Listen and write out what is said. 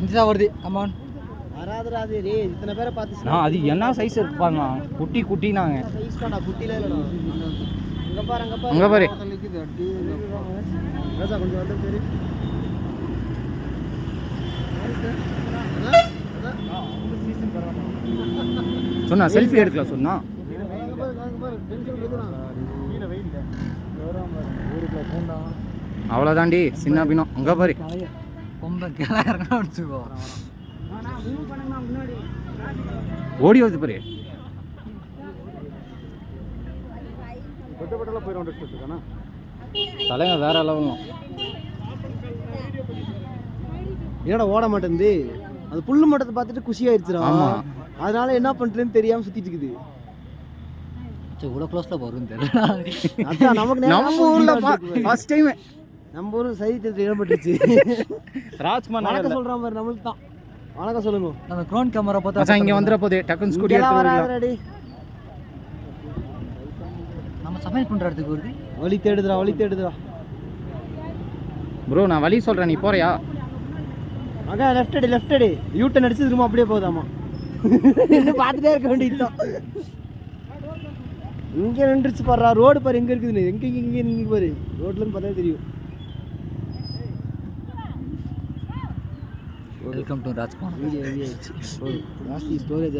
Insta வருது come on வராது ரே இத்தனை பேரை பார்த்து நான் அது என்ன சைஸ் இருப்பாங்க குட்டி குட்டினாங்க சைஸ் தான்டா குட்டில இல்லடா அங்க பாரு அங்க பாரு ராஜா கொஞ்சம் வந்து பேரு சொன்னா செல்ஃபி எடுக்கலாம் சொன்னா அவ்வளோதாண்டி சின்ன பின்னம் அங்கே பாரு கொம்ப கிளறா வச்சுக்கோ ஓடி வருது பாரு தலைங்க வேற லெவலும் ஏடா ஓட மாட்டேங்குது அது புல்லு மட்டத்தை பார்த்துட்டு குஷி ஆயிடுச்சுடா ஆமா அதனால என்ன பண்றேன்னு தெரியாம சுத்திட்டு இருக்குது இவ்வளோ க்ளோஸ்ல வரும் தெரியல அதான் நமக்கு நம்ம ஊர்ல ஃபர்ஸ்ட் டைம் நம்ம ஊர் சைடு இடப்பட்டுருச்சு ராஜ்மான் வணக்கம் சொல்றான் பாரு நம்மளுக்கு தான் வணக்கம் சொல்லுங்க நம்ம க்ரோன் கேமரா பார்த்தா மச்சான் இங்க வந்துற போதே டக்குன் ஸ்கூட்டி எடுத்து வரலாம் நம்ம சமையல் பண்ற இடத்துக்கு வருது வழி தேடுதுடா ப்ரோ நான் வழி சொல்றேன் நீ போறியா அங்க லெஃப்ட் அடி யூ டர்ன் அடிச்சு திரும்ப அப்படியே போகுதாமா இன்னும் பார்த்துட்டே இருக்க வேண்டியதுதான் இங்க நின்றுச்சு பாரு ரோடு பாரு எங்க இருக்குதுன்னு எங்க பாரு ரோட்ல இருந்து பார்த்தா தெரியும் வெல்கம் டு ராஜ்குமார் ஜாஸ்தி ஸ்டோரேஜ்